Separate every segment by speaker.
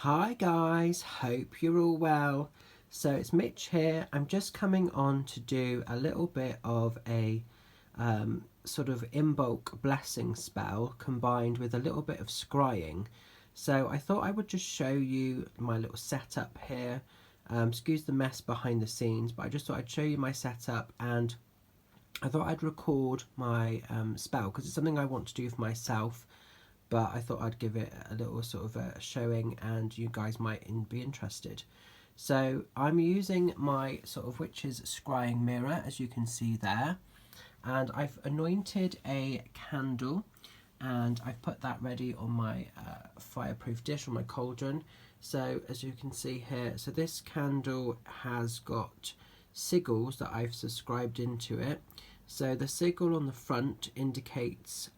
Speaker 1: Hi guys, hope you're all well. So it's Mitch here. I'm just coming on to do a little bit of a sort of Imbolc blessing spell combined with a little bit of scrying. So I thought I would just show you my little setup here. Excuse the mess behind the scenes, but I just thought I'd show you my setup, and I thought I'd record my spell because it's something I want to do for myself, but I thought I'd give it a little sort of a showing and you guys might be interested. So I'm using my sort of witch's scrying mirror, as you can see there, and I've anointed a candle and I've put that ready on my fireproof dish, on my cauldron. So as you can see here, so this candle has got sigils that I've subscribed into it. So the sigil on the front indicates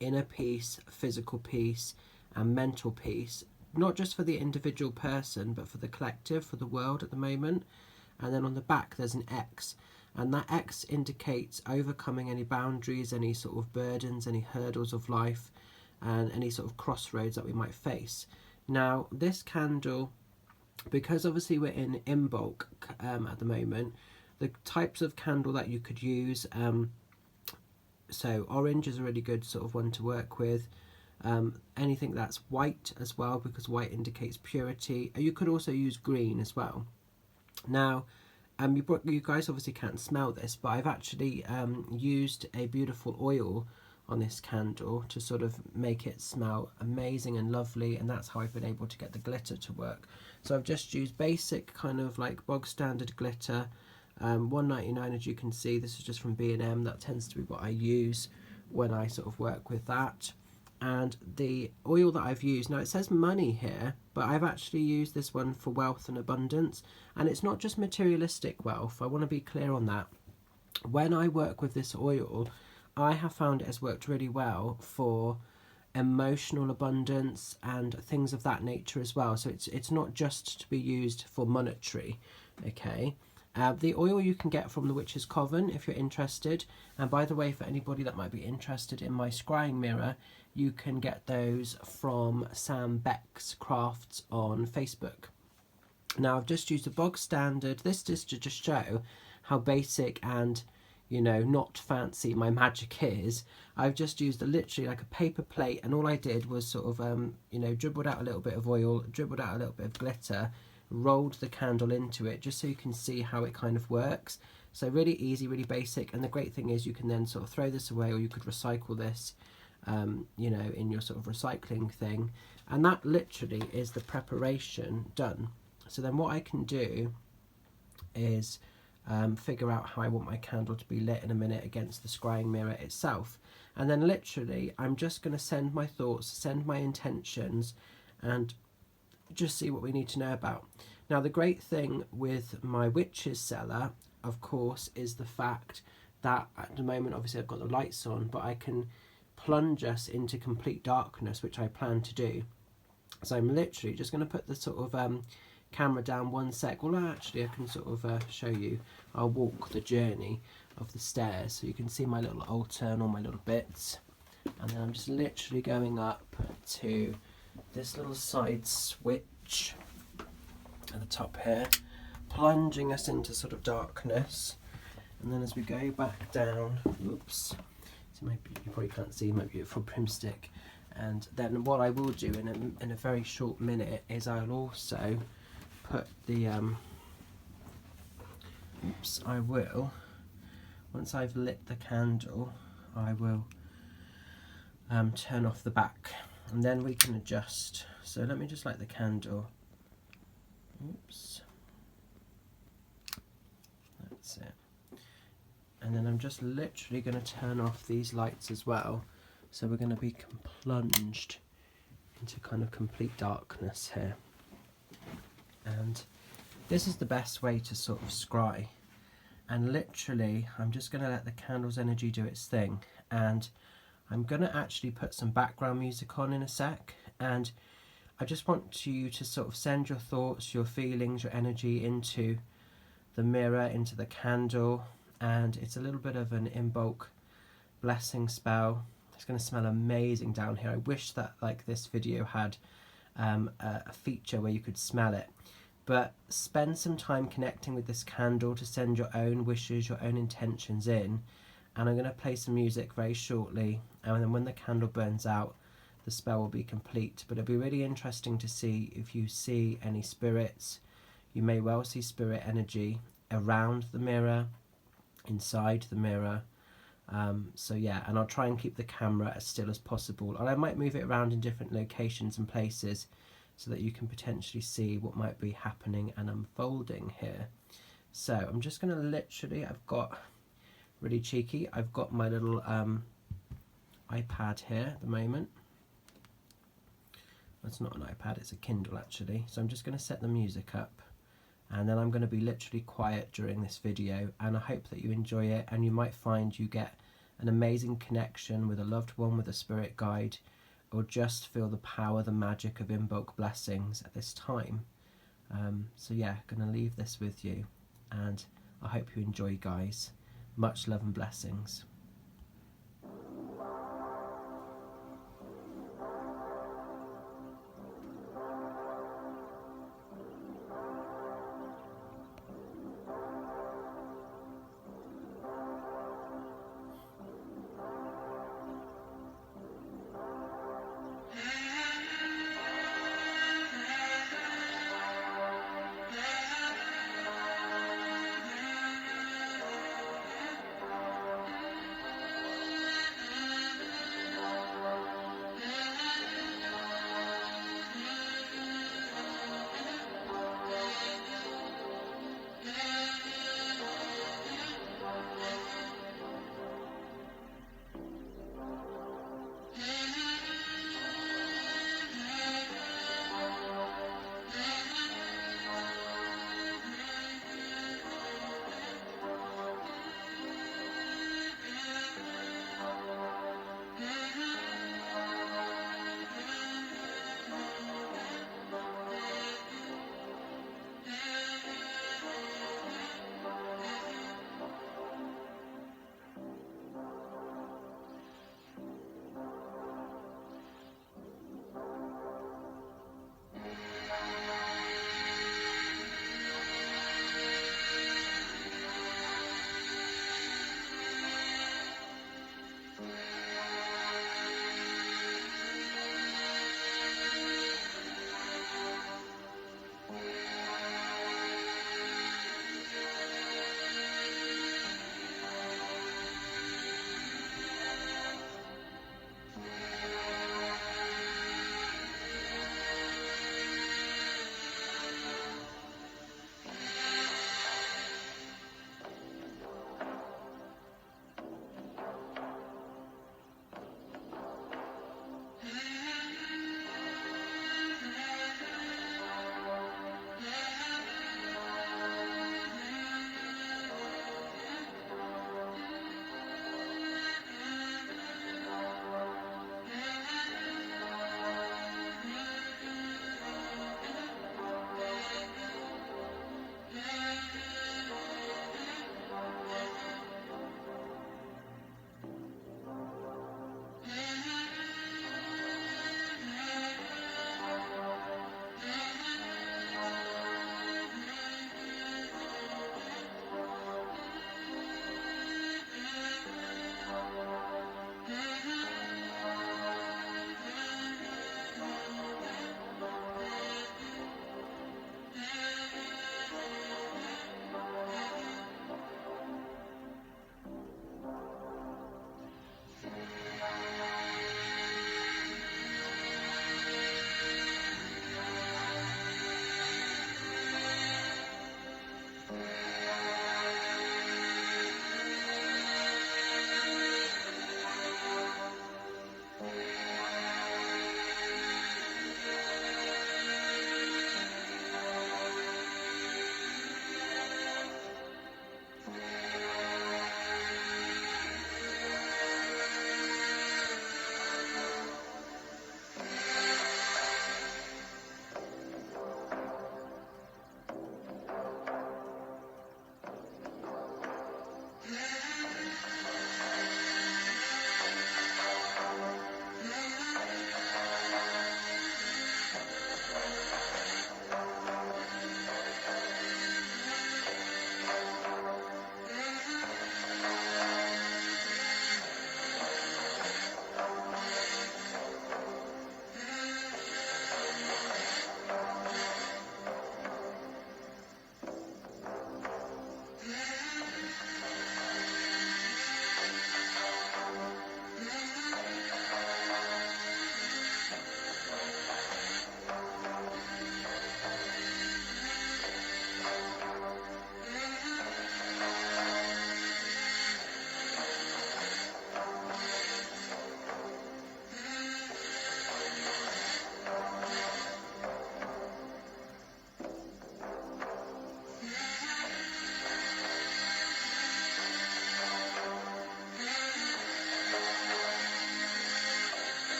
Speaker 1: inner peace, physical peace and mental peace, not just for the individual person but for the collective, for the world at the moment. And then on the back there's an X, and that X indicates overcoming any boundaries, any sort of burdens, any hurdles of life and any sort of crossroads that we might face. Now this candle, because obviously we're in Imbolc at the moment, the types of candle that you could use, so orange is a really good sort of one to work with. Anything that's white as well, because white indicates purity. You could also use green as well. Now, you guys obviously can't smell this, but I've actually used a beautiful oil on this candle to sort of make it smell amazing and lovely, and that's how I've been able to get the glitter to work. So I've just used basic kind of like bog standard glitter, $1.99, as you can see. This is just from B&M. That tends to be what I use when I sort of work with that. And the oil that I've used, now it says money here, but I've actually used this one for wealth and abundance, and it's not just materialistic wealth. I want to be clear on that. When I work with this oil, I have found it has worked really well for emotional abundance and things of that nature as well. So it's not just to be used for monetary, okay? The oil you can get from the Witch's Coven if you're interested. And by the way, for anybody that might be interested in my scrying mirror, you can get those from Sam Beck's Crafts on Facebook. Now I've just used a bog standard. This is to just show how basic and, you know, not fancy my magic is. I've just used literally like a paper plate, and all I did was sort of you know, dribbled out a little bit of oil, dribbled out a little bit of glitter, rolled the candle into it, just so you can see how it kind of works. So really easy, really basic, and the great thing is you can then sort of throw this away, or you could recycle this, you know, in your sort of recycling thing. And that literally is the preparation done. So then what I can do is figure out how I want my candle to be lit in a minute against the scrying mirror itself. And then literally I'm just going to send my thoughts, send my intentions, and just see what we need to know about. Now the great thing with my witch's cellar, of course, is the fact that at the moment obviously I've got the lights on, but I can plunge us into complete darkness, which I plan to do. So I'm literally just going to put the sort of camera down one sec. Well, actually I can sort of show you. I'll walk the journey of the stairs so you can see my little altar and all my little bits, and then I'm just literally going up to this little side switch at the top here, plunging us into sort of darkness. And then as we go back down, oops, so maybe you probably can't see my beautiful broomstick. And then what I will do in a very short minute is I'll also put the I will, once I've lit the candle, I will turn off the back, and then we can adjust. So let me just light the candle. Oops. That's it. And then I'm just literally going to turn off these lights as well. So we're going to be plunged into kind of complete darkness here. And this is the best way to sort of scry. And literally, I'm just going to let the candle's energy do its thing. And I'm going to actually put some background music on in a sec, and I just want you to sort of send your thoughts, your feelings, your energy into the mirror, into the candle, and it's a little bit of an Imbolc blessing spell. It's going to smell amazing down here. I wish that like this video had a feature where you could smell it. But spend some time connecting with this candle to send your own wishes, your own intentions in. And I'm going to play some music very shortly, and then when the candle burns out, the spell will be complete. But it'll be really interesting to see if you see any spirits. You may well see spirit energy around the mirror, inside the mirror. So yeah, and I'll try and keep the camera as still as possible, and I might move it around in different locations and places so that you can potentially see what might be happening and unfolding here. So I'm just going to literally, I've got, really cheeky, I've got my little iPad here at the moment. It's not an iPad, it's a Kindle actually. So I'm just going to set the music up, and then I'm going to be literally quiet during this video, and I hope that you enjoy it, and you might find you get an amazing connection with a loved one, with a spirit guide, or just feel the power, the magic of Imbolc blessings at this time. So yeah, going to leave this with you, and I hope you enjoy, guys. Much love and blessings.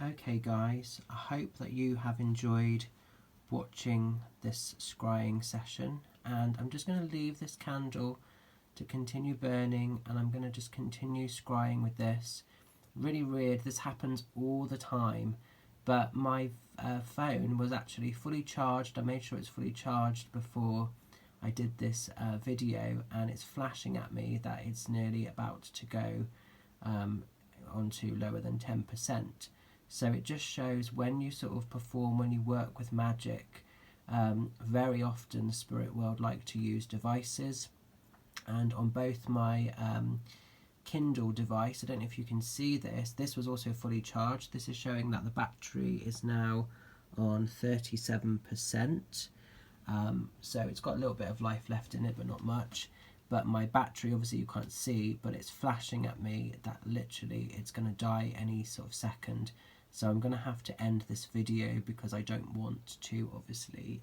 Speaker 1: Okay guys, I hope that you have enjoyed watching this scrying session, and I'm just going to leave this candle to continue burning, and I'm going to just continue scrying with this. Really weird, this happens all the time, but my phone was actually fully charged. I made sure it's fully charged before I did this video, and it's flashing at me that it's nearly about to go onto lower than 10%. So it just shows when you sort of perform, when you work with magic, very often the spirit world like to use devices. And on both my Kindle device, I don't know if you can see this, this was also fully charged. This is showing that the battery is now on 37%. So it's got a little bit of life left in it, but not much. But my battery, obviously you can't see, but it's flashing at me that literally it's going to die any sort of second. So I'm going to have to end this video because I don't want to, obviously,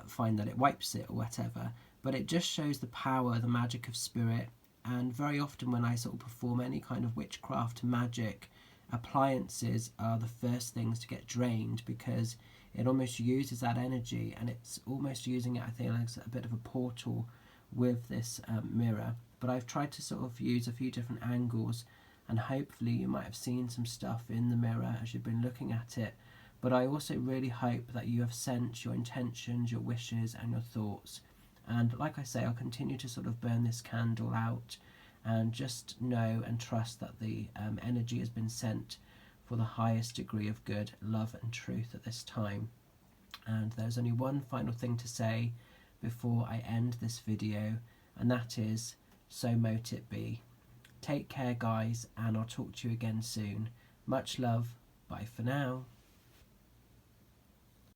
Speaker 1: find that it wipes it or whatever. But it just shows the power, the magic of spirit. And very often when I sort of perform any kind of witchcraft magic, appliances are the first things to get drained, because it almost uses that energy, and it's almost using it, I think, like a bit of a portal with this mirror. But I've tried to sort of use a few different angles and hopefully you might have seen some stuff in the mirror as you've been looking at it. But I also really hope that you have sent your intentions, your wishes and your thoughts. And like I say, I'll continue to sort of burn this candle out and just know and trust that the energy has been sent for the highest degree of good, love and truth at this time. And there's only one final thing to say before I end this video, and that is, so mote it be. Take care guys, and I'll talk to you again soon. Much love, bye for now.